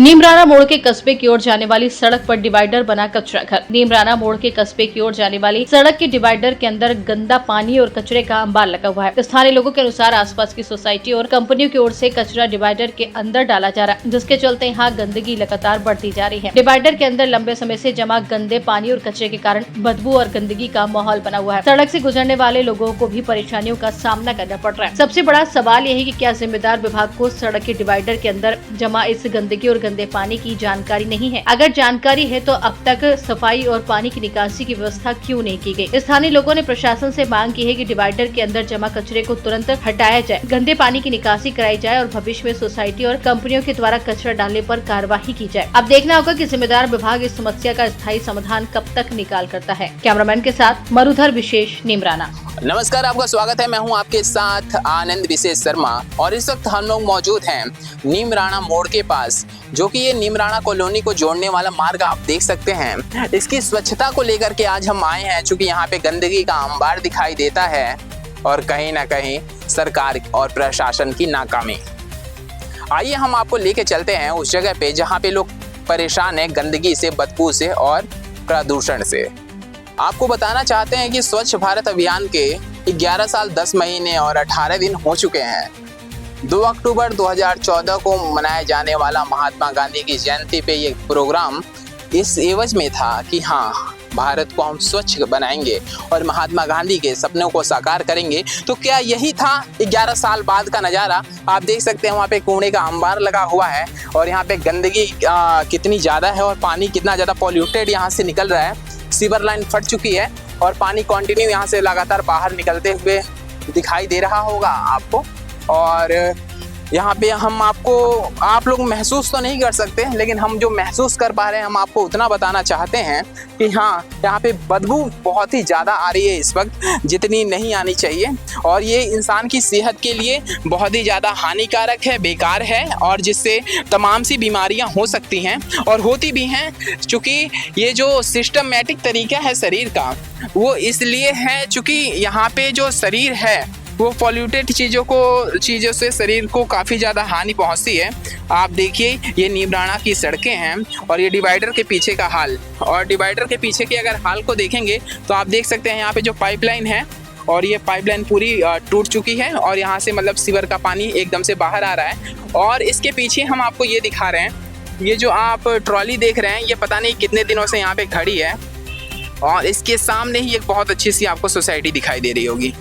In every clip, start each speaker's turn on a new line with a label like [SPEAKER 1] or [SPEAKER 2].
[SPEAKER 1] नीमराना मोड़ के कस्बे की ओर जाने वाली सड़क पर डिवाइडर बना कचरा घर। नीमराना मोड़ के कस्बे की ओर जाने वाली सड़क के डिवाइडर के अंदर गंदा पानी और कचरे का अंबार लगा हुआ है। स्थानीय लोगों के अनुसार आसपास की सोसाइटी और कंपनियों की ओर से कचरा डिवाइडर के अंदर डाला जा रहा है, जिसके चलते यहाँ गंदगी लगातार बढ़ती जा रही है। डिवाइडर के अंदर लंबे समय से जमा गंदे पानी और कचरे के कारण बदबू और गंदगी का माहौल बना हुआ है। सड़क से गुजरने वाले लोगों को भी परेशानियों का सामना करना पड़ रहा है। सबसे बड़ा सवाल यह है कि क्या जिम्मेदार विभाग को सड़क के डिवाइडर के अंदर जमा इस गंदगी और गंदे पानी की जानकारी नहीं है। अगर जानकारी है तो अब तक सफाई और पानी की निकासी की व्यवस्था क्यों नहीं की गई। स्थानीय लोगों ने प्रशासन से मांग की है कि डिवाइडर के अंदर जमा कचरे को तुरंत हटाया जाए, गंदे पानी की निकासी कराई जाए और भविष्य में सोसाइटी और कंपनियों के द्वारा कचरा डालने पर कार्यवाही की जाए। अब देखना होगा कि जिम्मेदार विभाग इस समस्या का स्थायी समाधान कब तक निकाल करता है। कैमरामैन के साथ मरुधर विशेष, नीमराना।
[SPEAKER 2] नमस्कार, आपका स्वागत है। मैं हूं आपके साथ आनंद विशेष शर्मा और इस वक्त हम लोग मौजूद हैं नीमराना मोड़ के पास, जो कि ये नीमराना कॉलोनी को जोड़ने वाला मार्ग आप देख सकते हैं। इसकी स्वच्छता को लेकर के आज हम आए हैं, चूंकि यहाँ पे गंदगी का अंबार दिखाई देता है और कहीं ना कहीं सरकार और प्रशासन की नाकामी। आइए हम आपको लेके चलते हैं उस जगह पे जहाँ पे लोग परेशान हैं गंदगी से, बदबू से और प्रदूषण से। आपको बताना चाहते हैं कि स्वच्छ भारत अभियान के 11 साल 10 महीने और 18 दिन हो चुके हैं। 2 अक्टूबर 2014 को मनाए जाने वाला महात्मा गांधी की जयंती पे ये प्रोग्राम इस एवज में था कि हाँ, भारत को हम स्वच्छ बनाएंगे और महात्मा गांधी के सपनों को साकार करेंगे। तो क्या यही था 11 साल बाद का नज़ारा? आप देख सकते हैं वहाँ पे कूड़े का अंबार लगा हुआ है और यहाँ पे गंदगी कितनी ज़्यादा है और पानी कितना ज़्यादा पॉल्यूटेड यहाँ से निकल रहा है। सीवर लाइन फट चुकी है और पानी कंटिन्यू यहाँ से लगातार बाहर निकलते हुए दिखाई दे रहा होगा आपको। और यहाँ पे आप लोग महसूस तो नहीं कर सकते, लेकिन हम जो महसूस कर पा रहे हैं हम आपको उतना बताना चाहते हैं कि हाँ, यहाँ पे बदबू बहुत ही ज़्यादा आ रही है इस वक्त, जितनी नहीं आनी चाहिए। और ये इंसान की सेहत के लिए बहुत ही ज़्यादा हानिकारक है, बेकार है और जिससे तमाम सी बीमारियाँ हो सकती हैं और होती भी हैं। चूँकि ये जो सिस्टमेटिक तरीका है शरीर का, वो इसलिए है चूँकि यहाँ पे जो शरीर है वो पॉल्यूटेड चीज़ों से शरीर को काफ़ी ज़्यादा हानि पहुंचती है। आप देखिए, ये नीमराना की सड़कें हैं और ये डिवाइडर के पीछे का हाल, और डिवाइडर के पीछे के अगर हाल को देखेंगे तो आप देख सकते हैं यहाँ पे जो पाइपलाइन है और ये पाइपलाइन पूरी टूट चुकी है और यहाँ से मतलब सीवर का पानी एकदम से बाहर आ रहा है। और इसके पीछे हम आपको ये दिखा रहे हैं, ये जो आप ट्रॉली देख रहे हैं, ये पता नहीं कितने दिनों से यहाँ पे खड़ी है और इसके सामने ही एक बहुत अच्छी सी आपको सोसाइटी दिखाई दे रही होगी।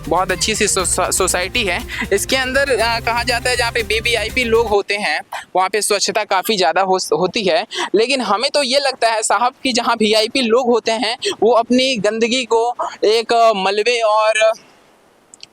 [SPEAKER 2] बहुत अच्छी सी सोसाइटी है। इसके अंदर कहा जाता है जहाँ पे वीवीआईपी लोग होते हैं वहाँ पे स्वच्छता काफ़ी ज़्यादा होती है, लेकिन हमें तो ये लगता है साहब कि जहाँ वीआईपी लोग होते हैं वो अपनी गंदगी को एक मलबे और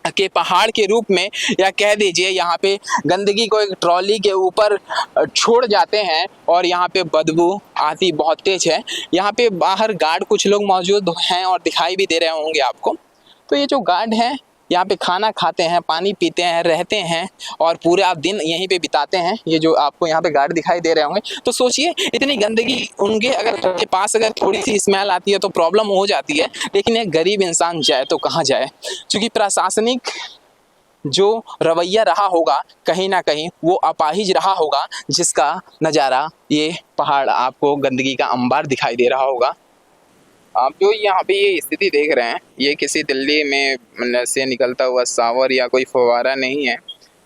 [SPEAKER 2] के पहाड़ के रूप में, या कह दीजिए यहाँ पे गंदगी को एक ट्रॉली के ऊपर छोड़ जाते हैं और यहाँ पे बदबू आती बहुत तेज है। यहाँ पे बाहर गार्ड कुछ लोग मौजूद हैं और दिखाई भी दे रहे होंगे आपको। तो ये जो गार्ड हैं यहाँ पे खाना खाते हैं, पानी पीते हैं, रहते हैं और पूरा दिन यहीं पे बिताते हैं। ये जो आपको यहाँ पे गार्ड दिखाई दे रहे होंगे, तो सोचिए इतनी गंदगी उनके के पास अगर थोड़ी सी स्मेल आती है तो प्रॉब्लम हो जाती है, लेकिन एक गरीब इंसान जाए तो कहाँ जाए? क्योंकि प्रशासनिक जो रवैया रहा होगा कहीं ना कहीं वो अपाहिज रहा होगा, जिसका नज़ारा ये पहाड़ आपको गंदगी का अंबार दिखाई दे रहा होगा। आप जो यहाँ पे ये स्थिति देख रहे हैं, ये किसी दिल्ली में से निकलता हुआ शावर या कोई फव्वारा नहीं है।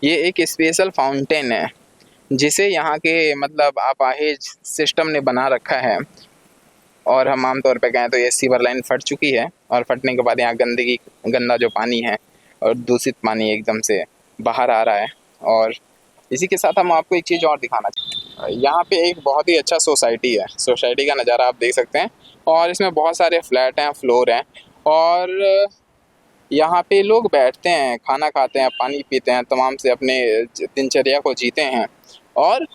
[SPEAKER 2] ये एक स्पेशल फाउंटेन है जिसे यहाँ के मतलब अपाहिज सिस्टम ने बना रखा है। और हम आमतौर पे कहें तो ये सीवर लाइन फट चुकी है और फटने के बाद यहाँ गंदा जो पानी है और दूषित पानी एकदम से बाहर आ रहा है। और इसी के साथ हम आपको एक चीज़ और दिखाना चाहते हैं। यहाँ पे एक बहुत ही अच्छा सोसाइटी है, सोसाइटी का नज़ारा आप देख सकते हैं और इसमें बहुत सारे फ्लैट हैं, फ्लोर हैं और यहाँ पे लोग बैठते हैं, खाना खाते हैं, पानी पीते हैं, तमाम से अपने दिनचर्या को जीते हैं। और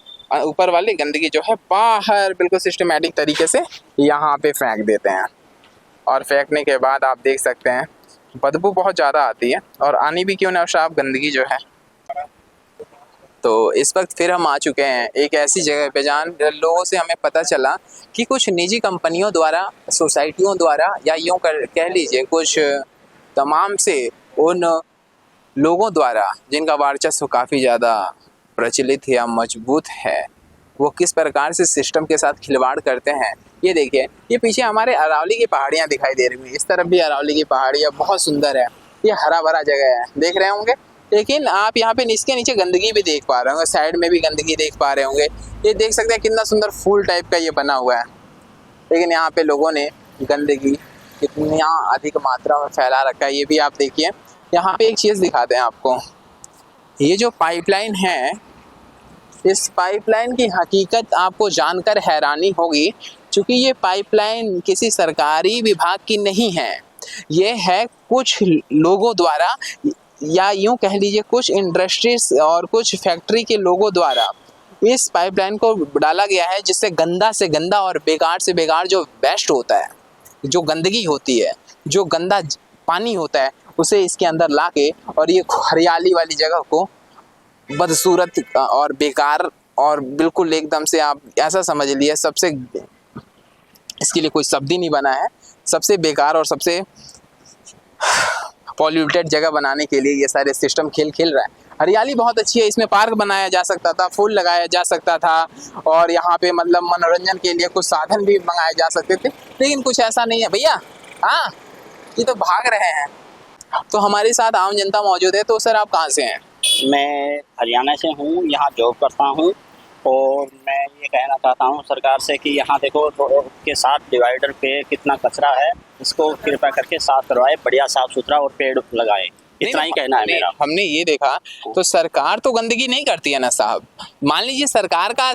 [SPEAKER 2] ऊपर वाली गंदगी जो है बाहर बिल्कुल सिस्टमेटिक तरीके से यहाँ पे फेंक देते हैं और फेंकने के बाद आप देख सकते हैं बदबू बहुत ज़्यादा आती है और आनी भी क्यों ना साफ गंदगी जो है। तो इस वक्त फिर हम आ चुके हैं एक ऐसी जगह पे जहाँ लोगों से हमें पता चला कि कुछ निजी कंपनियों द्वारा, सोसाइटियों द्वारा, या यूँ कह लीजिए कुछ तमाम से उन लोगों द्वारा जिनका वर्चस्व काफ़ी ज़्यादा प्रचलित या मजबूत है, वो किस प्रकार से सिस्टम के साथ खिलवाड़ करते हैं। ये देखिए, ये पीछे हमारे अरावली की पहाड़ियाँ दिखाई दे रही हैं, इस तरफ भी अरावली की पहाड़ियाँ बहुत सुंदर है, ये हरा भरा जगह है, देख रहे होंगे। लेकिन आप यहाँ पे इसके नीचे गंदगी भी देख पा रहे होंगे, साइड में भी गंदगी देख पा रहे होंगे। ये देख सकते हैं कितना सुंदर फूल टाइप का ये बना हुआ है, लेकिन यहाँ पे लोगों ने गंदगी कितनी अधिक मात्रा में फैला रखा है, ये भी आप देखिए। यहाँ पे एक चीज़ दिखाते हैं आपको, ये जो पाइपलाइन है, इस पाइपलाइन की हकीकत आपको जानकर हैरानी होगी, क्योंकि ये पाइपलाइन किसी सरकारी विभाग की नहीं है, ये है कुछ लोगों द्वारा, या यूं कह लीजिए कुछ इंडस्ट्रीज और कुछ फैक्ट्री के लोगों द्वारा इस पाइपलाइन को डाला गया है, जिससे गंदा से गंदा और बेकार से बेकार जो वेस्ट होता है, जो गंदगी होती है, जो गंदा पानी होता है, उसे इसके अंदर लाके और ये हरियाली वाली जगह को बदसूरत और बेकार और बिल्कुल एकदम से आप ऐसा समझ लिए सबसे, इसके लिए कोई शब्द ही नहीं बना है, सबसे बेकार और सबसे पॉल्यूटेड जगह बनाने के लिए ये सारे सिस्टम खेल रहा है। हरियाली बहुत अच्छी है, इसमें पार्क बनाया जा सकता था, फूल लगाया जा सकता था, और यहाँ पे मतलब मनोरंजन के लिए कुछ साधन भी मंगाए जा सकते थे, लेकिन कुछ ऐसा नहीं है भैया। हाँ, ये तो भाग रहे हैं। तो हमारे साथ आम जनता मौजूद है। तो सर, आप कहाँ से हैं?
[SPEAKER 3] मैं हरियाणा से हूँ, यहाँ जॉब करता हूँ, और मैं ये कहना चाहता हूँ सरकार से कि यहाँ देखो रोड के साथ डिवाइडर पे कितना कचरा है, इसको कृपया करके साफ करवाए, बढ़िया साफ सुथरा, और पेड़ लगाए। इतना ही कहना है मेरा।
[SPEAKER 2] हमने ये देखा तो सरकार तो गंदगी नहीं करती है ना साहब। मान लीजिए सरकार का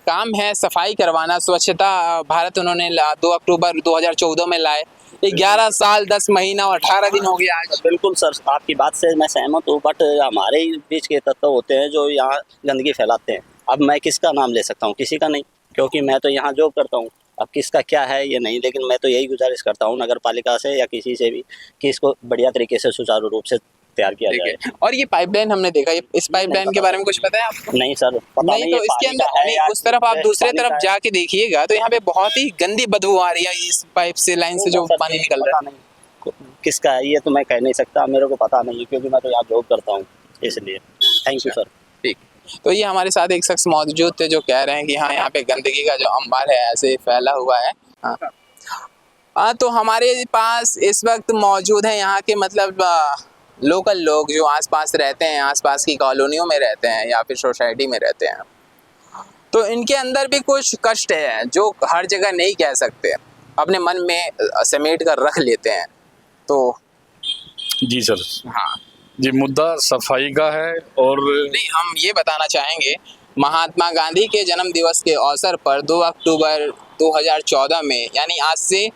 [SPEAKER 2] काम है सफाई करवाना, स्वच्छता भारत उन्होंने 2 अक्टूबर 2014 में लाए, 11 साल 10 महीना और 18 दिन हो गया आज।
[SPEAKER 3] बिल्कुल सर, आपकी बात से मैं सहमत हूँ, बट हमारे ही बीच के तत्व होते हैं जो यहाँ गंदगी फैलाते हैं। अब मैं किसका नाम ले सकता हूँ? किसी का नहीं, क्योंकि मैं तो यहाँ जॉब करता हूँ। अब किसका क्या है ये नहीं, लेकिन मैं तो यही गुजारिश करता हूँ नगर पालिका से या किसी से भी कि इसको बढ़िया तरीके से सुचारू रूप से तैयार किया जाए।
[SPEAKER 2] और ये पाइपलाइन हमने देखा, इस पाइपलाइन के बारे में कुछ पता है आपको?
[SPEAKER 3] नहीं सर, पता नहीं।
[SPEAKER 2] तो इसके अंदर नहीं, उस तरफ आप दूसरे तरफ जाके देखिएगा तो यहाँ पे बहुत ही गंदी बदबू आ रही है इस पाइप से, लाइन से जो पानी निकल रहा है।
[SPEAKER 3] किसका है ये तो मैं कह नहीं सकता, मेरे को पता नहीं, क्योंकि मैं तो यहाँ जॉब करता हूँ, इसलिए। Thank you sir.
[SPEAKER 2] ठीक, तो ये हमारे साथ एक शख्स मौजूद थे जो कह रहे हैं कि हाँ, यहाँ पे गंदगी का जो अंबार है ऐसे फैला हुआ है। हाँ, तो हमारे पास इस वक्त मौजूद है यहाँ के मतलब लोकल लोग जो आसपास रहते हैं, आसपास की कॉलोनियों में रहते हैं या फिर सोसाइटी में रहते हैं। तो इनके अंदर भी कुछ कष्ट है जो हर जगह नहीं कह सकते, अपने मन में समेट कर रख लेते हैं। तो
[SPEAKER 4] जी सर,
[SPEAKER 2] हाँ
[SPEAKER 4] जी, मुद्दा सफाई का है। और
[SPEAKER 2] नहीं, हम ये बताना चाहेंगे, महात्मा गांधी के जन्म दिवस के अवसर पर 2 अक्टूबर 2014 में, यानी आज से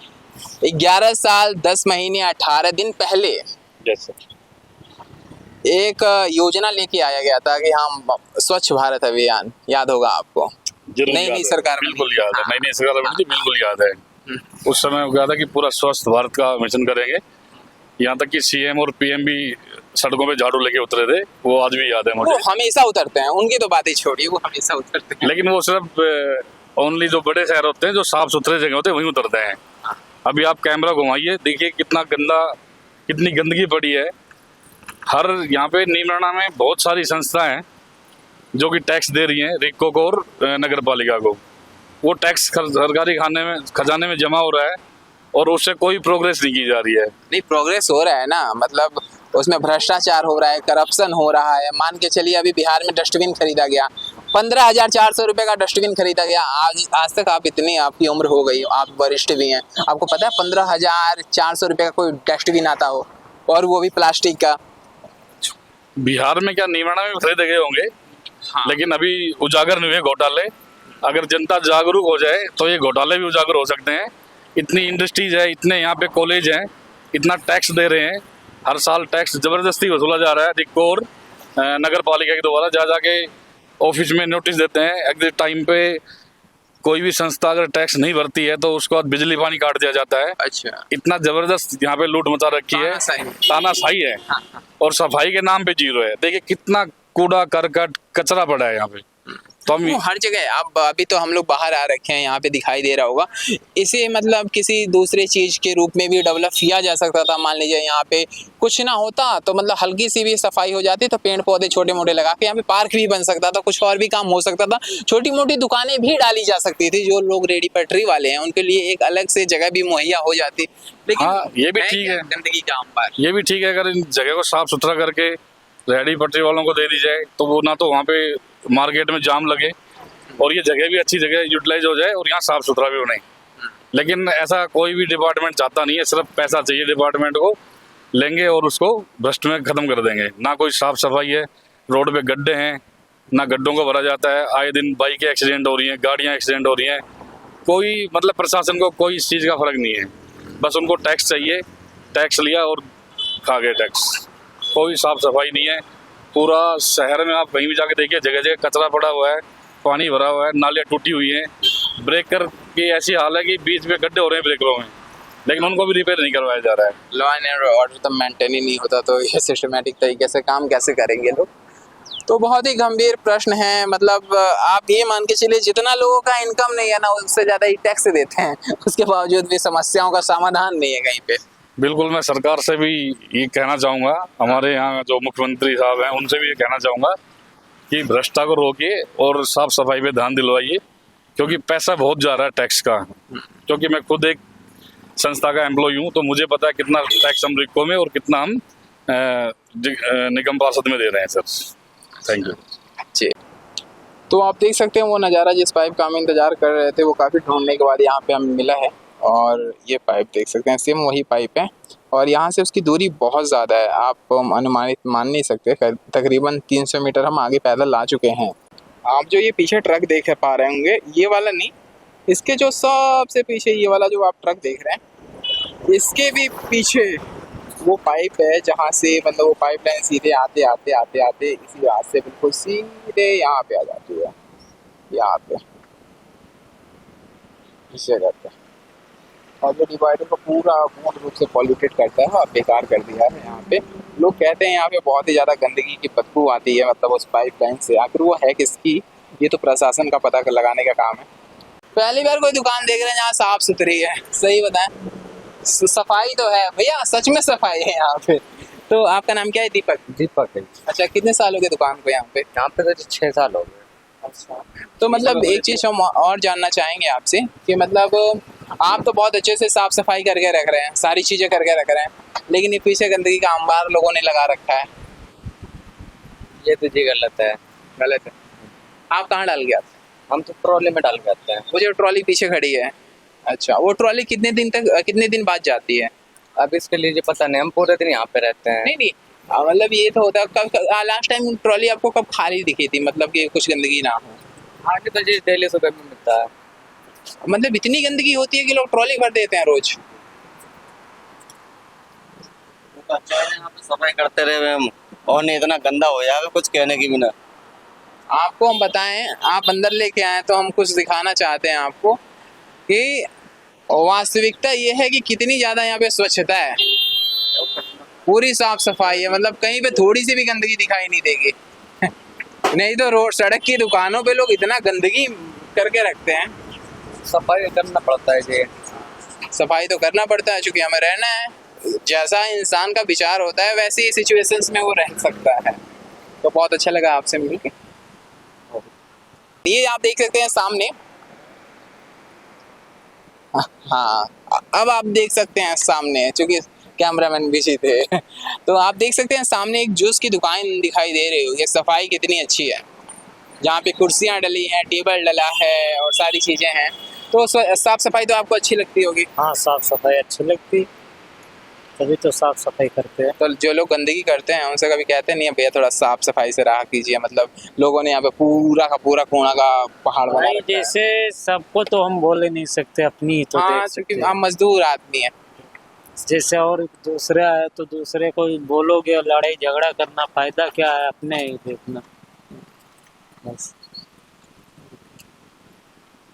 [SPEAKER 2] 11 साल 10 महीने 18 दिन पहले एक योजना लेके आया गया था कि हम स्वच्छ भारत अभियान, याद होगा आपको? नई सरकार,
[SPEAKER 4] बिल्कुल याद है, नई सरकार बनी थी, बिल्कुल याद है। उस समय कहा था कि पूरा स्वस्थ भारत का मिशन करेंगे, यहाँ तक कि सीएम और पीएम भी सड़कों पे झाड़ू लेके उतरे थे, वो आज भी याद है मुझे।
[SPEAKER 2] वो हमेशा उतरते हैं, उनकी तो बातें छोड़िए, वो हमेशा उतरते हैं।
[SPEAKER 4] लेकिन वो सिर्फ ओनली जो बड़े शहर होते हैं, जो साफ सुथरे जगह होते हैं, वहीं उतरते हैं। अभी आप कैमरा घुमाइए, देखिए कितना गंदा, कितनी गंदगी पड़ी है। हर यहाँ पे नीमराना में बहुत सारी संस्थाएं हैं जो कि टैक्स दे रही हैं रिक्को को और नगर पालिका को। वो टैक्स सरकारी खजाने में जमा हो रहा है और उससे कोई प्रोग्रेस नहीं की जा रही है।
[SPEAKER 2] नहीं, प्रोग्रेस हो रहा है ना, मतलब उसमें भ्रष्टाचार हो रहा है, करप्शन हो रहा है। मान के चलिए अभी बिहार में डस्टबिन खरीदा गया, 15,400 रुपये का डस्टबिन खरीदा गया। आज तक आप इतनी, आपकी उम्र हो गई, आप वरिष्ठ भी हैं, आपको पता है 15,400 रुपये का कोई डस्टबिन आता हो, और वो भी प्लास्टिक का?
[SPEAKER 4] बिहार में क्या, नीमराना में खरीदे गए होंगे। हाँ। लेकिन अभी उजागर नहीं हुए घोटाले। अगर जनता जागरूक हो जाए तो ये घोटाले भी उजागर हो सकते हैं। इतनी इंडस्ट्रीज है, इतने यहाँ पे कॉलेज हैं, इतना टैक्स दे रहे हैं, हर साल टैक्स जबरदस्ती वसूला जा रहा है रिक्को और नगर पालिका के द्वारा। जा जाके ऑफिस में नोटिस देते हैं, एग्जिट टाइम पे कोई भी संस्था अगर टैक्स नहीं भरती है तो उसके बाद बिजली पानी काट दिया जाता है।
[SPEAKER 2] अच्छा,
[SPEAKER 4] इतना जबरदस्त यहाँ पे लूट मचा रखी है, तानाशाही है। और सफाई के नाम पे जीरो है। देखिए कितना कूड़ा करकट कचरा पड़ा है यहाँ पे। तो हम
[SPEAKER 2] हर जगह अब अभी तो हम लोग बाहर आ रखे हैं, यहाँ पे दिखाई दे रहा होगा। इसे मतलब किसी दूसरे चीज के रूप में भी डेवलप किया जा सकता था। मान लीजिए यहाँ पे कुछ ना होता तो मतलब हल्की सी भी सफाई हो जाती तो पेड़ पौधे छोटे मोटे लगा के यहाँ पे पार्क भी बन सकता था, कुछ और भी काम हो सकता था, छोटी मोटी दुकानें भी डाली जा सकती थी। जो लोग रेडी पटरी वाले हैं उनके लिए एक अलग से जगह भी मुहैया हो जाती। लेकिन
[SPEAKER 4] हाँ, ये भी ठीक है,
[SPEAKER 2] गंदगी का अंबार।
[SPEAKER 4] ये भी ठीक है। अगर इन जगह को साफ सुथरा करके रेहड़ी पटरी वालों को दे दी जाए तो वो ना तो वहाँ पे मार्केट में जाम लगे और ये जगह भी अच्छी जगह यूटिलाइज हो जाए और यहाँ साफ सुथरा भी हो। नहीं, लेकिन ऐसा कोई भी डिपार्टमेंट चाहता नहीं है। सिर्फ पैसा चाहिए डिपार्टमेंट को, लेंगे और उसको भ्रष्ट में खत्म कर देंगे। ना कोई साफ सफाई है, रोड पे गड्ढे हैं, ना गड्ढों को भरा जाता है। आए दिन बाइकें एक्सीडेंट हो रही हैं, गाड़ियां एक्सीडेंट हो रही हैं। कोई मतलब प्रशासन को कोई इस चीज़ का फर्क नहीं है, बस उनको टैक्स चाहिए, टैक्स लिया और खा गए टैक्स। कोई साफ सफाई नहीं है। पूरा शहर में आप कहीं भी जाके देखिए, जगह जगह कचरा पड़ा हुआ है, पानी भरा हुआ है, नालियाँ टूटी हुई हैं, ब्रेकर की ऐसी हाल है कि बीच में गड्ढे हो रहे हैं ब्रेकरों में, लेकिन उनको भी रिपेयर नहीं करवाया जा रहा है।
[SPEAKER 2] लॉ एंड ऑर्डर तो मेंटेन ही नहीं होता तो ये सिस्टमेटिक तरीके से काम कैसे करेंगे लोग? तो बहुत ही गंभीर प्रश्न है। मतलब आप ये मान के चलिए जितना लोगों का इनकम नहीं है ना उससे ज़्यादा ही टैक्स देते हैं, उसके बावजूद भी समस्याओं का समाधान नहीं है कहीं पे।
[SPEAKER 4] बिल्कुल, मैं सरकार से भी ये कहना चाहूँगा, हमारे यहाँ जो मुख्यमंत्री साहब हैं उनसे भी ये कहना चाहूँगा कि भ्रष्टा को रोकिए और साफ सफाई पे ध्यान दिलवाइए, क्योंकि पैसा बहुत जा रहा है टैक्स का। क्योंकि मैं खुद एक संस्था का एम्प्लॉय हूँ तो मुझे पता है कितना टैक्स हम रिको में और कितना हम निगम पार्षद में दे रहे हैं सर। थैंक यू
[SPEAKER 2] जी, तो आप देख सकते हैं वो नज़ारा जिस पाइप का हम इंतज़ार कर रहे थे वो काफ़ी ढूंढने के बाद यहाँ पे हमें मिला है। और ये पाइप देख सकते हैं, सेम वही पाइप है और यहाँ से उसकी दूरी बहुत ज़्यादा है, आप अनुमानित मान नहीं सकते। तकरीबन 300 मीटर हम आगे पैदल आ चुके हैं। आप जो ये पीछे ट्रक देख पा रहे होंगे, ये वाला नहीं, इसके जो सबसे पीछे ये वाला जो आप ट्रक देख रहे हैं, इसके भी पीछे वो पाइप है जहाँ से मतलब वो पाइप लाइन सीधे आते आते आते आते इसी रास्ते बिल्कुल सीधे यहाँ पे आ जाती है, यहाँ पे इस जगह पे। और जो डिवाइडर को पूरा पूर्ण रूप से पॉल्यूटेड करता है और बेकार कर दिया है। यहाँ पे लोग कहते हैं यहाँ पे बहुत ही ज़्यादा गंदगी की बदबू आती है, मतलब उस पाइप लाइन से। आखिर वो है किसकी, ये तो प्रशासन का पता लगाने का काम है। पहली बार कोई दुकान देख रहे हैं जहाँ साफ सुथरी है, सही बताएं, सफाई तो है भैया, सच में सफाई है यहाँ पे। तो आपका नाम क्या है? दीपक।
[SPEAKER 5] दीपक है।
[SPEAKER 2] अच्छा, कितने साल हो गए दुकान को यहाँ पे?
[SPEAKER 5] यहाँ पे तो 6 साल हो गए।
[SPEAKER 2] अच्छा, तो मतलब एक चीज़ हम और जानना चाहेंगे आपसे कि मतलब आप तो बहुत अच्छे से साफ सफाई करके रख रहे हैं, सारी चीज़ें करके रख रहे हैं, लेकिन ये पीछे गंदगी का अंबार लोगों ने लगा रखा है।
[SPEAKER 5] ये तो जी गलत है।
[SPEAKER 2] गलत है। आप कहाँ डाल गया?
[SPEAKER 5] हम तो ट्रॉली में डाल के आते हैं।
[SPEAKER 2] वो जो ट्रॉली पीछे खड़ी है, अच्छा, वो ट्रॉली कितने दिन बाद जाती है?
[SPEAKER 5] अब इसके लिए पता नहीं, हम पूरे दिन यहाँ पे रहते हैं।
[SPEAKER 2] नहीं, मतलब ये तो होता है। कब लास्ट टाइम ट्रॉली आपको कब खाली दिखी थी, मतलब कि कुछ गंदगी ना हो?
[SPEAKER 5] आगे तो जी डेली सुबह में मिलता है।
[SPEAKER 2] मतलब इतनी गंदगी होती है कि लोग ट्रॉली भर देते हैं रोज?
[SPEAKER 3] तो अच्छा है, यहाँ पे सफाई करते रहे हम और नहीं इतना गंदा हो जाएगा कुछ कहने की भी ना।
[SPEAKER 2] आपको हम बताएं, आप अंदर लेके आए तो हम कुछ दिखाना चाहते हैं आपको कि वास्तविकता ये है कि कितनी ज़्यादा यहाँ पे स्वच्छता है, पूरी साफ सफाई है। मतलब कहीं पे थोड़ी सी भी गंदगी दिखाई नहीं देगी। नहीं तो रोड सड़क की दुकानों पे लोग इतना गंदगी करके रखते हैं।
[SPEAKER 5] सफाई करना पड़ता है जी।
[SPEAKER 2] सफाई तो करना पड़ता है, चूंकि हमें रहना है। जैसा इंसान का विचार होता है वैसी सिचुएशंस में वो रह सकता है। तो बहुत अच्छा लगा आपसे मिलके। ये आप देख सकते हैं सामने, हाँ अब आप देख सकते हैं सामने, चूंकि कैमरामैन बिजी थे। तो आप देख सकते हैं सामने एक जूस की दुकान दिखाई दे रही होगी। सफाई कितनी अच्छी है, जहाँ पे कुर्सियाँ डली हैं, टेबल डला है और सारी चीज़ें हैं। तो साफ सफाई तो आपको अच्छी लगती होगी?
[SPEAKER 6] हाँ, साफ सफाई अच्छी लगती, तभी तो साफ सफाई करते हैं।
[SPEAKER 2] तो जो लोग गंदगी करते हैं उनसे कभी कहते नहीं है भैया थोड़ा साफ सफाई से रहा कीजिए? मतलब लोगों ने यहाँ पे पूरा का पूरा कूड़ा का पहाड़ बना
[SPEAKER 6] भाई
[SPEAKER 2] रखा है।
[SPEAKER 6] जैसे सबको तो हम बोले नहीं सकते, अपनी ही तो
[SPEAKER 2] हाँ,
[SPEAKER 6] देख सकते
[SPEAKER 2] क्योंकि
[SPEAKER 6] हैं।
[SPEAKER 2] आप मजदूर आदमी हैं।
[SPEAKER 6] जैसे और दूसरा है तो दूसरे को बोलोगे और लड़ाई झगड़ा करना, फायदा क्या है? अपने ही देखना बस।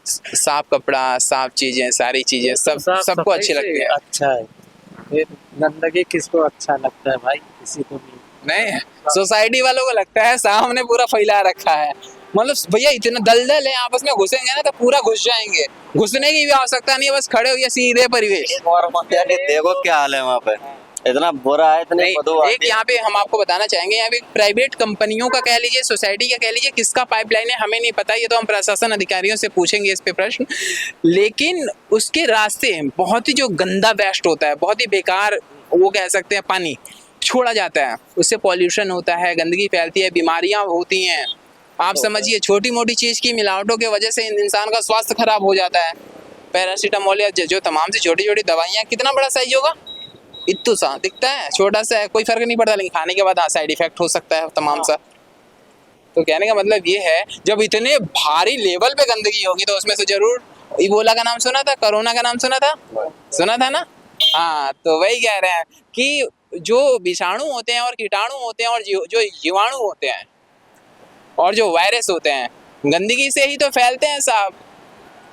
[SPEAKER 2] साफ कपड़ा, साफ चीजें, सारी चीजें सब
[SPEAKER 6] साफ
[SPEAKER 2] सबको
[SPEAKER 6] सफाई
[SPEAKER 2] अच्छी
[SPEAKER 6] से
[SPEAKER 2] लगती है।
[SPEAKER 6] अच्छा है। ये गंदगी किसको अच्छा लगता है भाई? किसी को नहीं।
[SPEAKER 2] नहीं, सोसाइटी वालों को लगता है, सामने पूरा फैला रखा है। मतलब भैया इतना दलदल है, आपस में घुसेंगे ना तो पूरा घुस जाएंगे, घुसने की भी आवश्यकता नहीं है, बस खड़े होइए सीधे परिवेश।
[SPEAKER 3] देखो क्या हाल है वहाँ पे, इतना बुरा है, इतनी बदबू
[SPEAKER 2] नहीं,
[SPEAKER 3] आती
[SPEAKER 2] एक
[SPEAKER 3] है।
[SPEAKER 2] यहाँ पे हम आपको बताना चाहेंगे, यहाँ पे प्राइवेट कंपनियों का कह लीजिए, सोसाइटी का कह लीजिए, किसका पाइपलाइन है हमें नहीं पता, ये तो हम प्रशासन अधिकारियों से पूछेंगे इस पे प्रश्न। लेकिन उसके रास्ते बहुत ही जो गंदा वेस्ट होता है, बहुत ही बेकार वो कह सकते हैं पानी छोड़ा जाता है, उससे पॉल्यूशन होता है, गंदगी फैलती है, बीमारियां होती हैं। आप समझिए छोटी मोटी चीज की मिलावटों की वजह से इंसान का स्वास्थ्य खराब हो जाता है। पैरासीटामोल या जो तमाम सी छोटी छोटी दवाइयाँ, कितना बड़ा साइज होगा, इतना सा दिखता है, छोटा सा है, कोई फर्क नहीं पड़ता, लेकिन खाने के बाद साइड इफेक्ट हो सकता है तमाम सा। तो कहने का मतलब ये है, जब इतने भारी लेवल पे गंदगी होगी तो उसमें से जरूर, इबोला का नाम सुना था, कोरोना का नाम सुना था ना। हाँ, तो वही कह रहे हैं कि जो विषाणु होते हैं और कीटाणु होते हैं और जो जीवाणु होते हैं और जो वायरस होते हैं, गंदगी से ही तो फैलते हैं साहब।